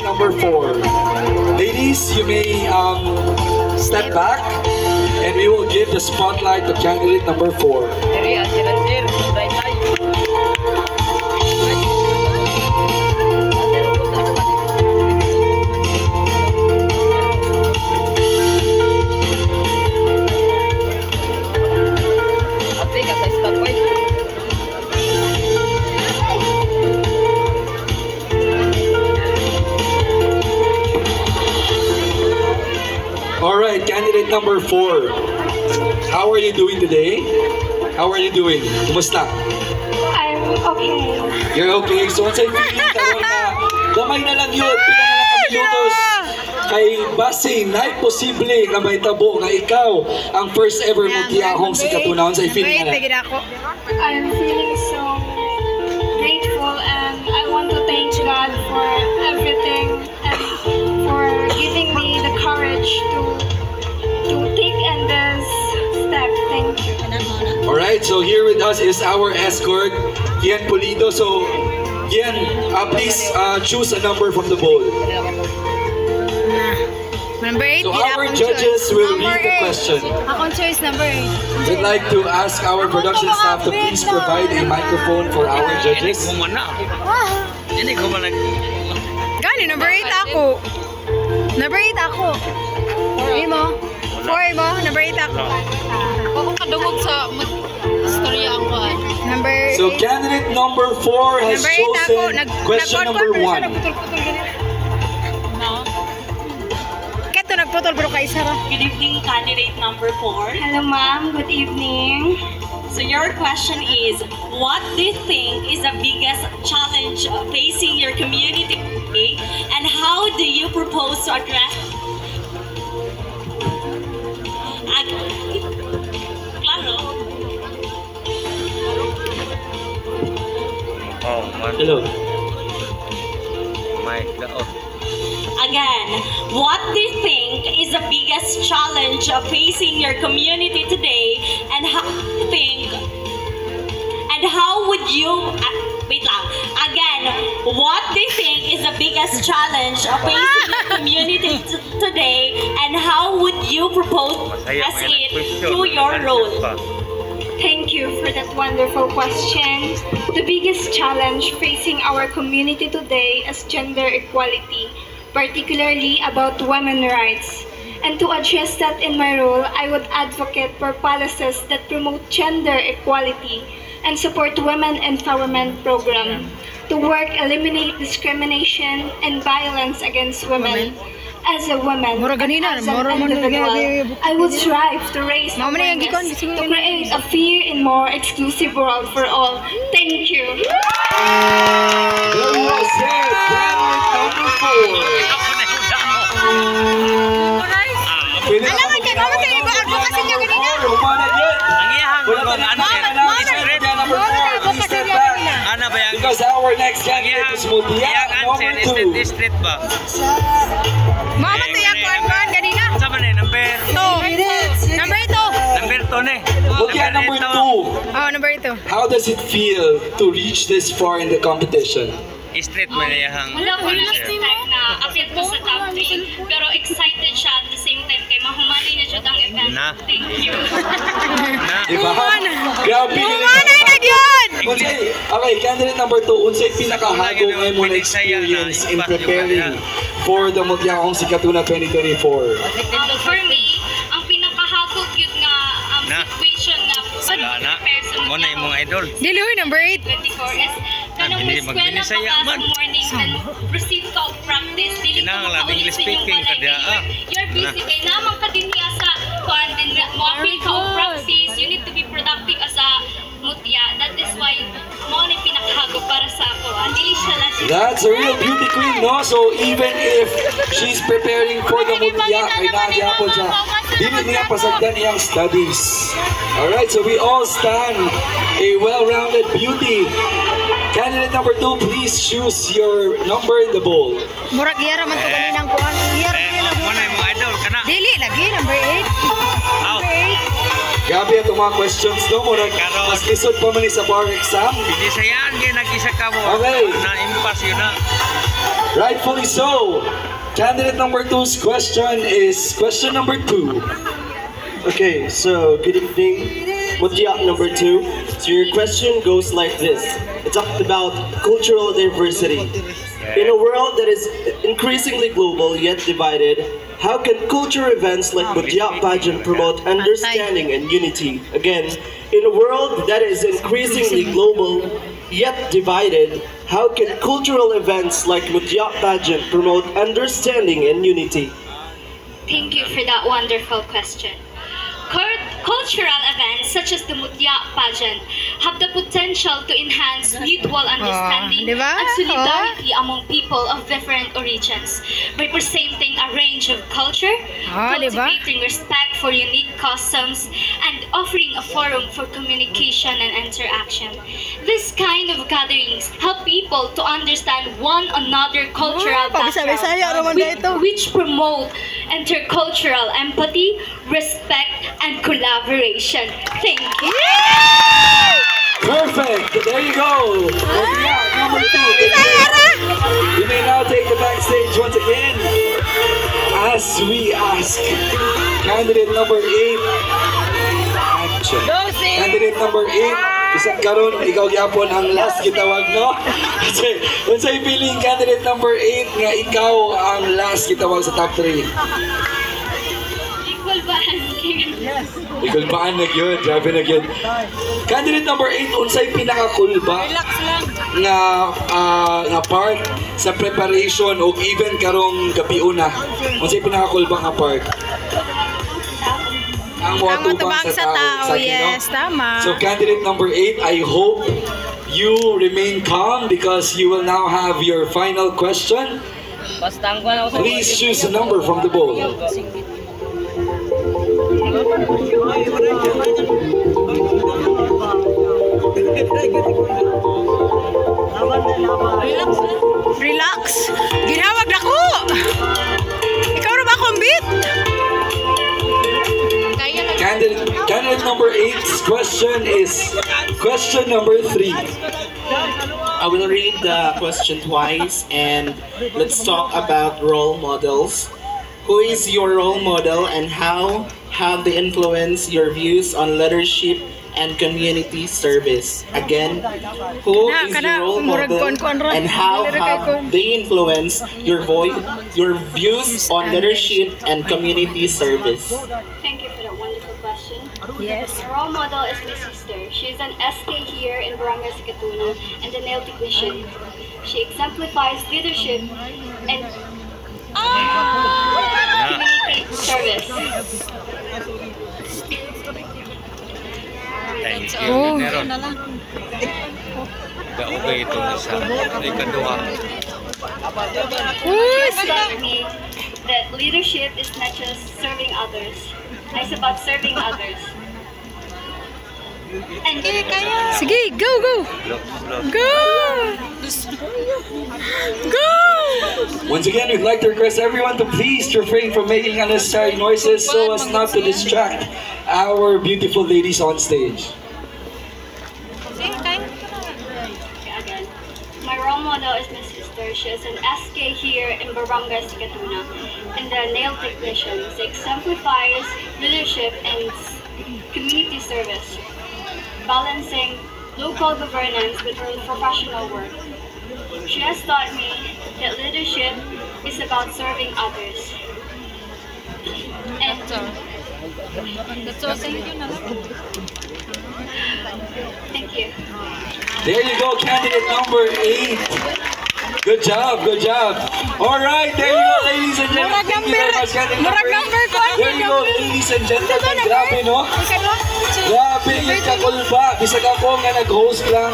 Number 4. Ladies, you may step back and we will give the spotlight to candidate number 4. Alright, candidate number 4. How are you doing today? How are you doing? Kumusta? I'm okay. You're okay? So, once I feeling karon na gamay na lang yun, pila na lang ang minutos kay Basing na posible na may tabo nga ikaw ang first ever magtiyahong si Katuna. Once I feeling na lang. I'm feeling so grateful and I want to thank God for everything and for giving me the courage to take in this step. Thank you. Alright, so here with us is our escort, Gian Pulido. So, Gian, please choose a number from the bowl. Number 8. So our judges will read the question. Akong choice number 8. We'd like to ask our production staff to please provide a microphone for our judges. Ini ko man Gani, number 8 ako. Number 8 ako. 4 mo? 4 mo? Number 8 ako. Ako kadungog sa istorya ako. Number 8. So candidate number 4 has Number 8 ako. chosen question number 1. Keto nagputol bro kay Sara. Good evening, candidate number 4. Hello, ma'am. Good evening. So your question is, what do you think is the biggest challenge facing your community today, and how do you propose to address? Claro. Oh, man. Hello. My God. Again, what do you think is the biggest challenge facing your community today, and how would you wait lang. Again, what do you think is the biggest challenge facing your community today, and how would you propose as it through your role? Thank you for that wonderful question. The biggest challenge facing our community today is gender equality, particularly about women's rights. And to address that in my role, I would advocate for policies that promote gender equality and support women empowerment program to work eliminate discrimination and violence against women. As a woman, as an individual, I would strive to raise awareness to create a fair and more exclusive world for all. Thank you. Very well said, candidate number 4. Alam kay mama tayo ba advocacy niya kanina? Humanag yun. Ang iyahang Wala gulong ka na answer. number 4. Please step back. Ano ba yang Because our next candidate is Mutia, answer number is 2. street ba? Mama tayo kuan kanina. Sa man number 2. Number 2. number 2 ni. Mutia, number 2. Oh, number 2. How does it feel to reach this far in the competition? Street man iyahang Wala ko na answer. time na appeal ko sa top 3, pero excited siya at the same time kay mahumali na siya ang event. Na. Thank you. Na. Diba? Grabe. Manay na gyud. Unsay, okay, candidate number 2, unsay pinakahago ngayon mo na experience in preparing for the Mutyahong si Katuna 2024? For me, ang pinakahagog yun nga Na. situation na Wala na. Mo na imong idol. Dili huy number 8. 24 is kanang Dili eskwela ka magbinisaya sa man. morning and receive ka of practice. Dili ka Kinahanglan makaulit English sa inyong speaking ka balay. diya, ah. You're busy kay naman ka din niya sa kuan din mo appeal ka of practice. You need to be productive as a mutya. That is why mo ni pinakahagog para sa ako. Dili siya lang That's a real beauty queen, no? So even if she's preparing for the Mutya, ay nagyapon siya. Dili niya pasagdan iyang studies. Alright, so we all stand a well-rounded beauty. Candidate number 2, please choose your number in the bowl. Murag iyara man to ganinang kuan. Iyara Mo na imong idol kana. Dili lagi number 8. Out. Number 8. Grabe itong mga questions, no? Murag mas lisod pa man ni sa bar exam. Binisayaan gyud nag-isa ka mo. Okay. Na impas yun na. Rightfully so. Candidate number 2's question is question number 2. Okay, so good evening. Mutya number 2. So your question goes like this. It's about cultural diversity. In a world that is increasingly global yet divided, how can culture events like Mutya pageant promote understanding and unity? Again, in a world that is increasingly global yet divided, how can cultural events like Mutya pageant promote understanding and unity? Thank you for that wonderful question. Cultural events such as the Mutya pageant have the potential to enhance mutual understanding diba? and solidarity among people of different origins by presenting a range of culture, diba? cultivating respect for unique customs, and offering a forum for communication and interaction. This kind of gatherings help people to understand one another cultural Pabisa-bisaya naman na ito. which promote intercultural empathy, respect, and collaboration. Thank you. Perfect. There you go. Mutya number 2. You may now take the backstage once again as we ask candidate number 8. Action. Candidate number 8. Isang karon ikaw gyapon ang last gitawag, no? Kasi unsay feeling candidate number 8 nga ikaw ang last gitawag sa top 3? Equal ba? Ikaw baan na gyud, grabe na gyud. Candidate number 8 unsay pinaka-cool ba? Nga part sa preparation o even karong gabi una. Unsay pinaka-cool ba nga part? Ang matubang sa tao, akin, yes, no? tama. So candidate number 8, I hope you remain calm because you will now have your final question. Please choose a number from the bowl. Relax. Ginawag na ko. Ikaw na ba kumbit? Candidate number 8's question is question number 3. I will read the question twice and let's talk about role models. Who is your role model and how have they influenced your views on leadership and community service? Again, who is your role model and how have they influenced your views on leadership and community service? Thank you for that wonderful question. Yes. My role model is my sister. She's an SK here in Barangay Sikatuna and a nail technician. She exemplifies leadership and community service. Oh. Gaugay ito na sa ikaduha. She taught me that leadership is not just serving others. It's about serving others. And Sige, go, go. Go. Go. Once again, we'd like to request everyone to please refrain from making unnecessary noises so as not to distract our beautiful ladies on stage. again, my role model is my sister. She is an SK here in Barangay Sikatuna and the nail technician. She exemplifies leadership and community service, balancing local governance with her professional work. She has taught me that leadership is about serving others. And thank you. There you go, candidate number 8. Good job, good job. All right, there you go, ladies and gentlemen. Thank you very much, candidate number 8. There you go, ladies and gentlemen. Grabe, no? Grabe, yung kakulba. Bisag ako nga nag-host lang.